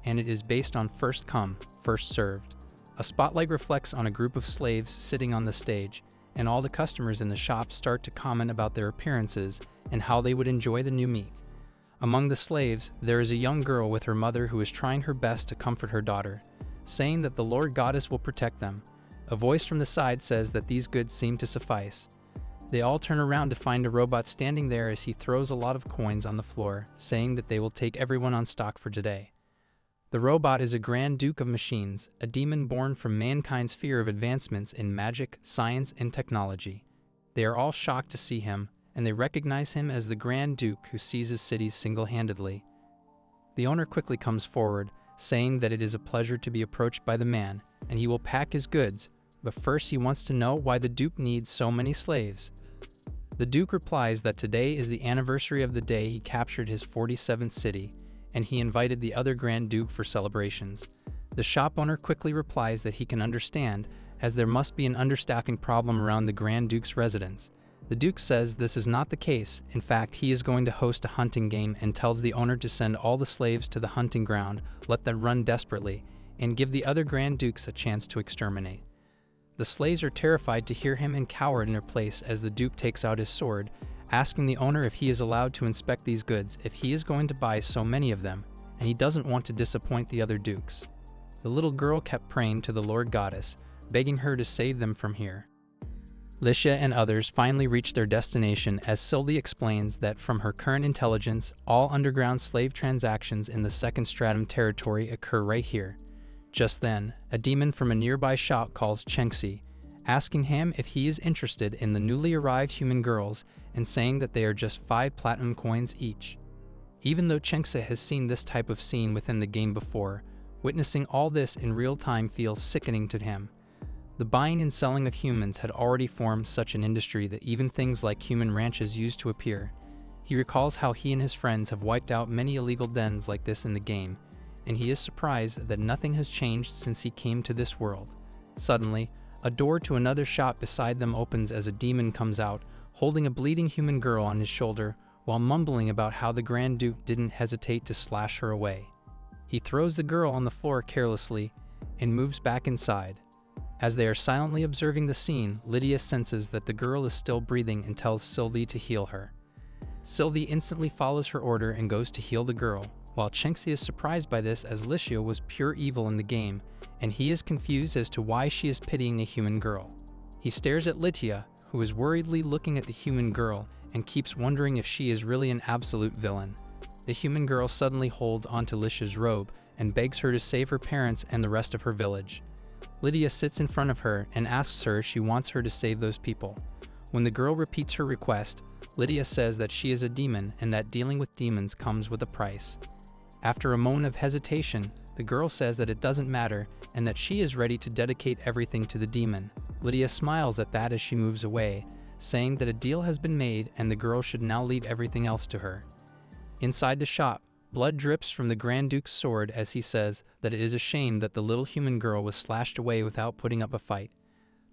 and it is based on first come, first served. A spotlight reflects on a group of slaves sitting on the stage, and all the customers in the shop start to comment about their appearances and how they would enjoy the new meat. Among the slaves, there is a young girl with her mother who is trying her best to comfort her daughter, saying that the Lord Goddess will protect them. A voice from the side says that these goods seem to suffice. They all turn around to find a robot standing there as he throws a lot of coins on the floor, saying that they will take everyone on stock for today. The robot is a Grand Duke of Machines, a demon born from mankind's fear of advancements in magic, science, and technology. They are all shocked to see him, and they recognize him as the Grand Duke who seizes cities single-handedly. The owner quickly comes forward, saying that it is a pleasure to be approached by the man, and he will pack his goods, but first he wants to know why the Duke needs so many slaves. The Duke replies that today is the anniversary of the day he captured his 47th city, and he invited the other Grand Duke for celebrations. The shop owner quickly replies that he can understand, as there must be an understaffing problem around the Grand Duke's residence. The Duke says this is not the case. In fact, he is going to host a hunting game and tells the owner to send all the slaves to the hunting ground, let them run desperately, and give the other Grand Dukes a chance to exterminate. The slaves are terrified to hear him and cower in their place as the Duke takes out his sword, asking the owner if he is allowed to inspect these goods if he is going to buy so many of them, and he doesn't want to disappoint the other dukes. The little girl kept praying to the Lord Goddess, begging her to save them from here. Licia and others finally reach their destination as Sylvie explains that from her current intelligence, all underground slave transactions in the second stratum territory occur right here. Just then, a demon from a nearby shop calls Chenxi, asking him if he is interested in the newly arrived human girls and saying that they are just 5 platinum coins each. Even though Chenxi has seen this type of scene within the game before, witnessing all this in real time feels sickening to him. The buying and selling of humans had already formed such an industry that even things like human ranches used to appear. He recalls how he and his friends have wiped out many illegal dens like this in the game, and he is surprised that nothing has changed since he came to this world. Suddenly, a door to another shop beside them opens as a demon comes out, holding a bleeding human girl on his shoulder while mumbling about how the Grand Duke didn't hesitate to slash her away. He throws the girl on the floor carelessly and moves back inside. As they are silently observing the scene, Lydia senses that the girl is still breathing and tells Sylvie to heal her. Sylvie instantly follows her order and goes to heal the girl, while Chenxi is surprised by this as Licia was pure evil in the game, and he is confused as to why she is pitying a human girl. He stares at Lydia, who is worriedly looking at the human girl and keeps wondering if she is really an absolute villain. The human girl suddenly holds onto Licia's robe and begs her to save her parents and the rest of her village. Lydia sits in front of her and asks her if she wants her to save those people. When the girl repeats her request, Lydia says that she is a demon and that dealing with demons comes with a price. After a moment of hesitation, the girl says that it doesn't matter and that she is ready to dedicate everything to the demon. Lydia smiles at that as she moves away, saying that a deal has been made and the girl should now leave everything else to her. Inside the shop, blood drips from the Grand Duke's sword as he says that it is a shame that the little human girl was slashed away without putting up a fight.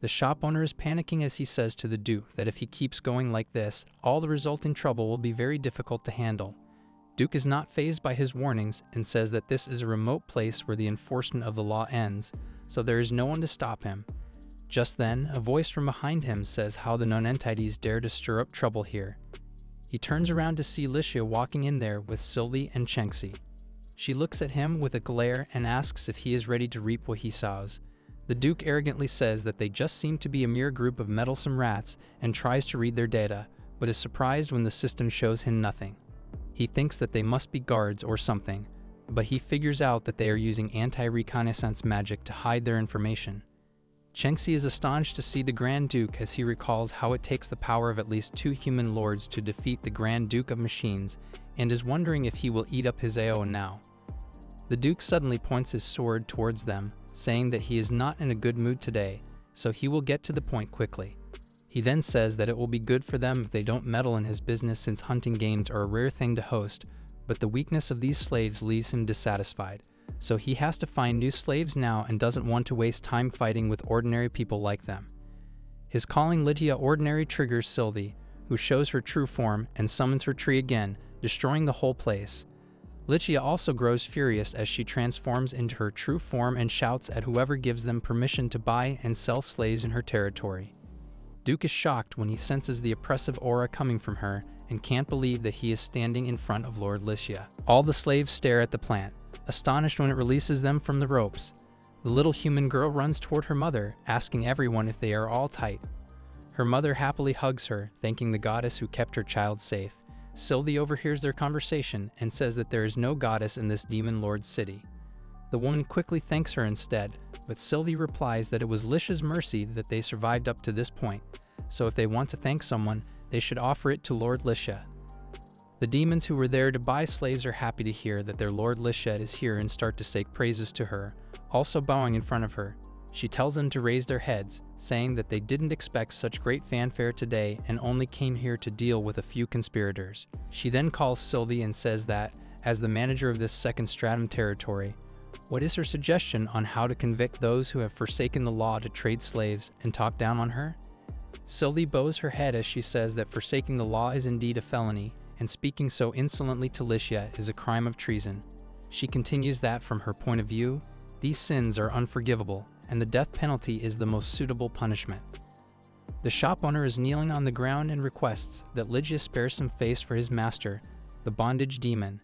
The shop owner is panicking as he says to the Duke that if he keeps going like this, all the resulting trouble will be very difficult to handle. Duke is not fazed by his warnings and says that this is a remote place where the enforcement of the law ends, so there is no one to stop him. Just then, a voice from behind him says how the non-entities dare to stir up trouble here. He turns around to see Licia walking in there with Sylvie and Chenxi. She looks at him with a glare and asks if he is ready to reap what he sows. The Duke arrogantly says that they just seem to be a mere group of meddlesome rats and tries to read their data, but is surprised when the system shows him nothing. He thinks that they must be guards or something, but he figures out that they are using anti-reconnaissance magic to hide their information. Chenxi is astonished to see the Grand Duke as he recalls how it takes the power of at least 2 human lords to defeat the Grand Duke of Machines, and is wondering if he will eat up his AO now. The Duke suddenly points his sword towards them, saying that he is not in a good mood today, so he will get to the point quickly. He then says that it will be good for them if they don't meddle in his business since hunting games are a rare thing to host, but the weakness of these slaves leaves him dissatisfied. So he has to find new slaves now and doesn't want to waste time fighting with ordinary people like them. His calling Lydia ordinary triggers Sylvie, who shows her true form and summons her tree again, destroying the whole place. Lydia also grows furious as she transforms into her true form and shouts at whoever gives them permission to buy and sell slaves in her territory. Duke is shocked when he senses the oppressive aura coming from her and can't believe that he is standing in front of Lord Licia. All the slaves stare at the plant, astonished when it releases them from the ropes. The little human girl runs toward her mother, asking everyone if they are all tight. Her mother happily hugs her, thanking the goddess who kept her child safe. Sylvie overhears their conversation and says that there is no goddess in this demon lord's city. The woman quickly thanks her instead, but Sylvie replies that it was Licia's mercy that they survived up to this point, so if they want to thank someone, they should offer it to Lord Licia. The demons who were there to buy slaves are happy to hear that their Lord Licia is here and start to say praises to her, also bowing in front of her. She tells them to raise their heads, saying that they didn't expect such great fanfare today and only came here to deal with a few conspirators. She then calls Sylvie and says that, as the manager of this second stratum territory, what is her suggestion on how to convict those who have forsaken the law to trade slaves and talk down on her? Sylvie bows her head as she says that forsaking the law is indeed a felony, and speaking so insolently to Licia is a crime of treason. She continues that from her point of view, these sins are unforgivable, and the death penalty is the most suitable punishment. The shop owner is kneeling on the ground and requests that Lygia spare some face for his master, the bondage demon.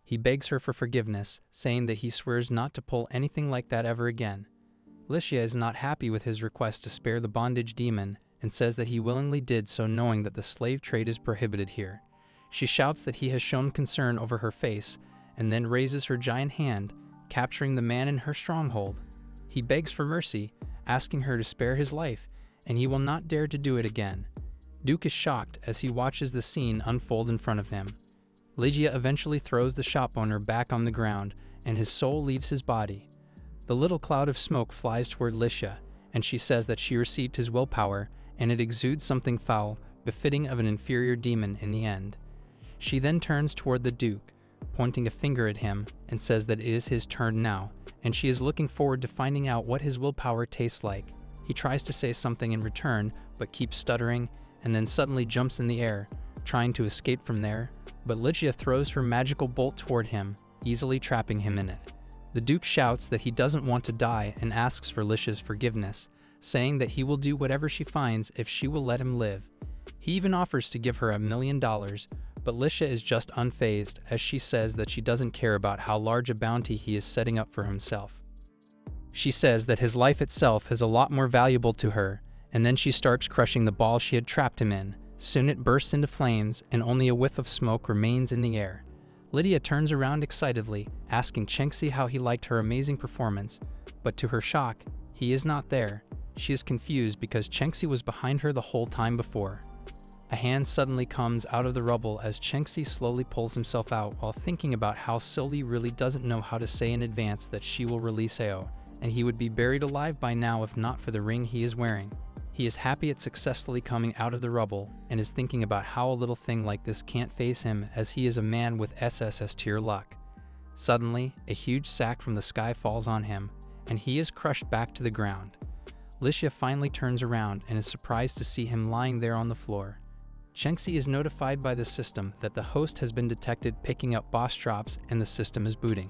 He begs her for forgiveness, saying that he swears not to pull anything like that ever again. Lygia is not happy with his request to spare the bondage demon and says that he willingly did so knowing that the slave trade is prohibited here. She shouts that he has shown concern over her face and then raises her giant hand, capturing the man in her stronghold. He begs for mercy, asking her to spare his life, and he will not dare to do it again. Duke is shocked as he watches the scene unfold in front of him. Lygia eventually throws the shop owner back on the ground, and his soul leaves his body. The little cloud of smoke flies toward Lygia, and she says that she received his willpower, and it exudes something foul, befitting of an inferior demon in the end. She then turns toward the Duke, pointing a finger at him, and says that it is his turn now, and she is looking forward to finding out what his willpower tastes like. He tries to say something in return, but keeps stuttering, and then suddenly jumps in the air, trying to escape from there, but Lygia throws her magical bolt toward him, easily trapping him in it. The Duke shouts that he doesn't want to die and asks for Lygia's forgiveness, saying that he will do whatever she finds if she will let him live. He even offers to give her $1 million, but Lygia is just unfazed as she says that she doesn't care about how large a bounty he is setting up for himself. She says that his life itself is a lot more valuable to her, and then she starts crushing the ball she had trapped him in. Soon it bursts into flames, and only a whiff of smoke remains in the air. Lydia turns around excitedly, asking Chenxi how he liked her amazing performance, but to her shock, he is not there. She is confused because Chenxi was behind her the whole time before. A hand suddenly comes out of the rubble as Chenxi slowly pulls himself out while thinking about how Sylvie really doesn't know how to say in advance that she will release Ao, and he would be buried alive by now if not for the ring he is wearing. He is happy at successfully coming out of the rubble and is thinking about how a little thing like this can't face him as he is a man with SSS tier luck. Suddenly, a huge sack from the sky falls on him, and he is crushed back to the ground. Lygia finally turns around and is surprised to see him lying there on the floor. Chenxi is notified by the system that the host has been detected picking up boss drops and the system is booting.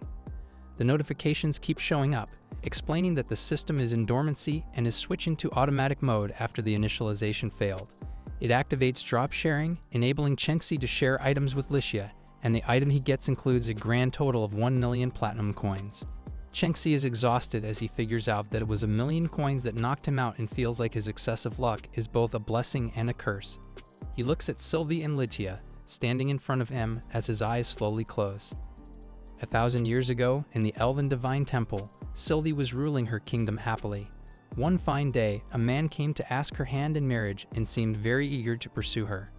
The notifications keep showing up, explaining that the system is in dormancy and is switching to automatic mode after the initialization failed. It activates drop sharing, enabling Chenxi to share items with Lygia, and the item he gets includes a grand total of 1 million platinum coins. Chenxi is exhausted as he figures out that it was 1 million coins that knocked him out and feels like his excessive luck is both a blessing and a curse. He looks at Sylvie and Lygia, standing in front of him as his eyes slowly close. 1,000 years ago, in the Elven Divine Temple, Sylvie was ruling her kingdom happily. One fine day, a man came to ask her hand in marriage and seemed very eager to pursue her.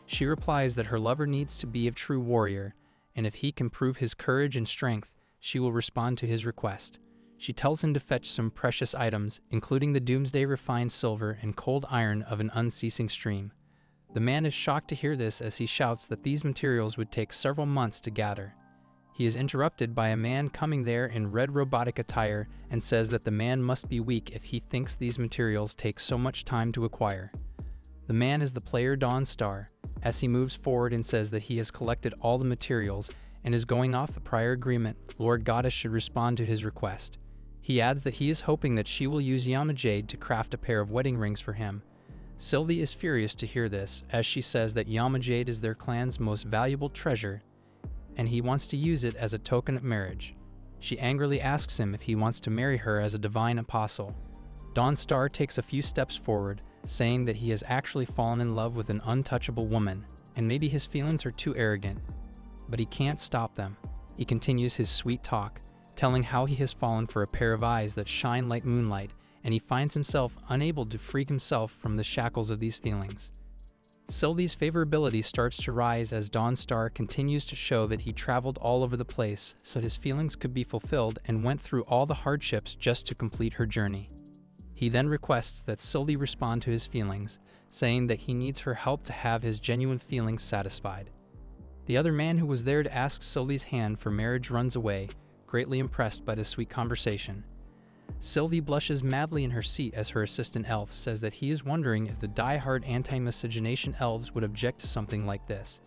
She replies that her lover needs to be a true warrior, and if he can prove his courage and strength, she will respond to his request. She tells him to fetch some precious items, including the doomsday refined silver and cold iron of an unceasing stream. The man is shocked to hear this as he shouts that these materials would take several months to gather. He is interrupted by a man coming there in red robotic attire and says that the man must be weak if he thinks these materials take so much time to acquire. The man is the player Dawnstar, as he moves forward and says that he has collected all the materials and is going off the prior agreement. Lord Goddess should respond to his request. He adds that he is hoping that she will use Yama Jade to craft a pair of wedding rings for him. Sylvie is furious to hear this, as she says that Yama Jade is their clan's most valuable treasure, and he wants to use it as a token of marriage. She angrily asks him if he wants to marry her as a divine apostle. Dawnstar takes a few steps forward, saying that he has actually fallen in love with an untouchable woman, and maybe his feelings are too arrogant. But he can't stop them. He continues his sweet talk, telling how he has fallen for a pair of eyes that shine like moonlight, and he finds himself unable to free himself from the shackles of these feelings. Sylvie's favorability starts to rise as Dawnstar continues to show that he traveled all over the place so his feelings could be fulfilled and went through all the hardships just to complete her journey. He then requests that Sylvie respond to his feelings, saying that he needs her help to have his genuine feelings satisfied. The other man who was there to ask Sylvie's hand for marriage runs away, greatly impressed by the sweet conversation. Sylvie blushes madly in her seat as her assistant elf says that he is wondering if the die-hard anti-miscegenation elves would object to something like this.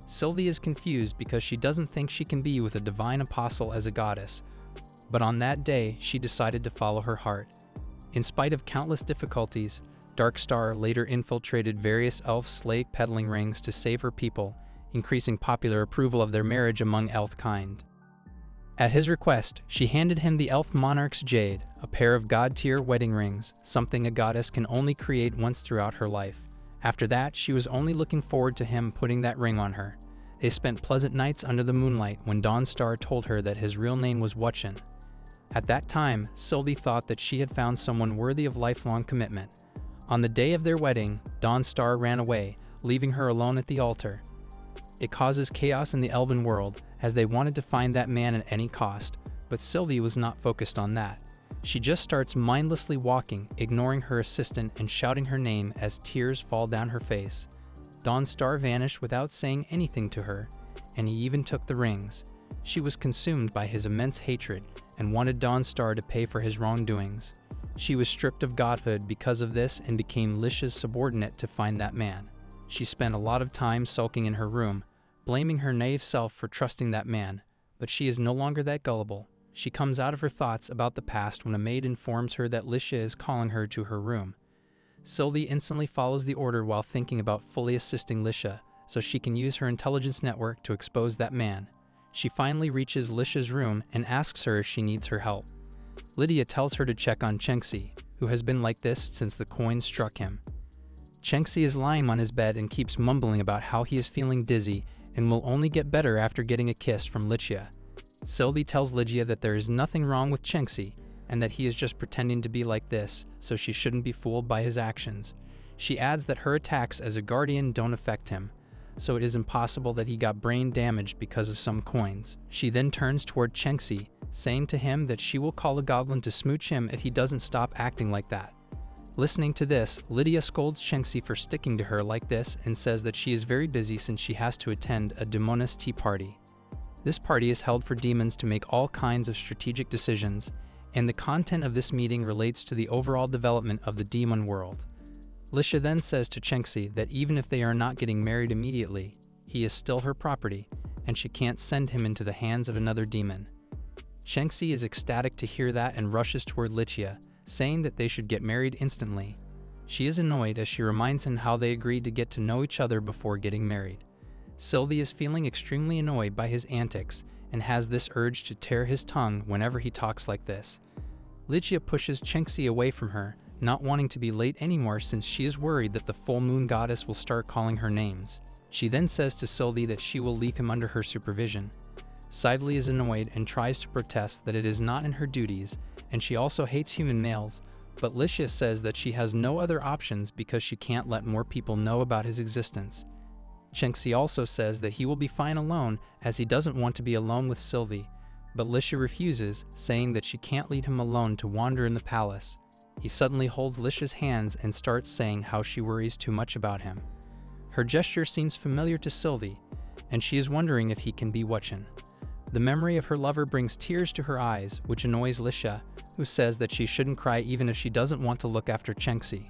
Sylvie is confused because she doesn't think she can be with a divine apostle as a goddess, but on that day she decided to follow her heart. In spite of countless difficulties, Darkstar later infiltrated various elf slave peddling rings to save her people, increasing popular approval of their marriage among elf kind. At his request, she handed him the elf monarch's jade, a pair of god-tier wedding rings, something a goddess can only create once throughout her life. After that, she was only looking forward to him putting that ring on her. They spent pleasant nights under the moonlight when Dawnstar told her that his real name was Wutchin. At that time, Sylvie thought that she had found someone worthy of lifelong commitment. On the day of their wedding, Dawnstar ran away, leaving her alone at the altar. It causes chaos in the elven world, as they wanted to find that man at any cost, but Sylvie was not focused on that. She just starts mindlessly walking, ignoring her assistant and shouting her name as tears fall down her face. Dawnstar vanished without saying anything to her, and he even took the rings. She was consumed by his immense hatred and wanted Dawnstar to pay for his wrongdoings. She was stripped of godhood because of this and became Lisha's subordinate to find that man. She spent a lot of time sulking in her room, blaming her naive self for trusting that man, but she is no longer that gullible. She comes out of her thoughts about the past when a maid informs her that Lisha is calling her to her room. Sylvie instantly follows the order while thinking about fully assisting Lisha, so she can use her intelligence network to expose that man. She finally reaches Lisha's room and asks her if she needs her help. Lydia tells her to check on Chenxi, who has been like this since the coin struck him. Chenxi is lying on his bed and keeps mumbling about how he is feeling dizzy and will only get better after getting a kiss from Lichia. Sylvie tells Lydia that there is nothing wrong with Chenxi and that he is just pretending to be like this, so she shouldn't be fooled by his actions. She adds that her attacks as a guardian don't affect him, so it is impossible that he got brain damage because of some coins. She then turns toward Chenxi, saying to him that she will call a goblin to smooch him if he doesn't stop acting like that. Listening to this, Lydia scolds Chenxi for sticking to her like this and says that she is very busy since she has to attend a demoness tea party. This party is held for demons to make all kinds of strategic decisions, and the content of this meeting relates to the overall development of the demon world. Lisha then says to Chenxi that even if they are not getting married immediately, he is still her property, and she can't send him into the hands of another demon. Chenxi is ecstatic to hear that and rushes toward Lichia, saying that they should get married instantly. She is annoyed as she reminds him how they agreed to get to know each other before getting married. Sylvie is feeling extremely annoyed by his antics and has this urge to tear his tongue whenever he talks like this. Lichia pushes Chenxi away from her, not wanting to be late anymore since she is worried that the full moon goddess will start calling her names. She then says to Sylvie that she will leave him under her supervision. Sylvie is annoyed and tries to protest that it is not in her duties, and she also hates human males, but Lichia says that she has no other options because she can't let more people know about his existence. Chenxi also says that he will be fine alone as he doesn't want to be alone with Sylvie, but Lichia refuses, saying that she can't leave him alone to wander in the palace. He suddenly holds Lichia's hands and starts saying how she worries too much about him. Her gesture seems familiar to Sylvie, and she is wondering if he can be Wutchin. The memory of her lover brings tears to her eyes, which annoys Lichia, who says that she shouldn't cry even if she doesn't want to look after Chenxi.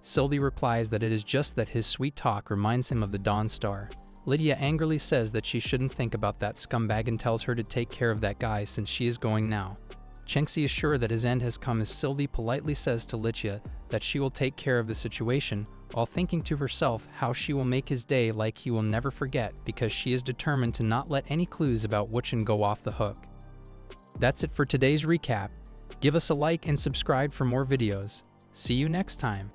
Sylvie replies that it is just that his sweet talk reminds him of the Dawnstar. Lydia angrily says that she shouldn't think about that scumbag and tells her to take care of that guy since she is going now. Chenxi is sure that his end has come as Sylvie politely says to Lichia that she will take care of the situation, while thinking to herself how she will make his day like he will never forget because she is determined to not let any clues about Wutchin go off the hook. That's it for today's recap. Give us a like and subscribe for more videos. See you next time.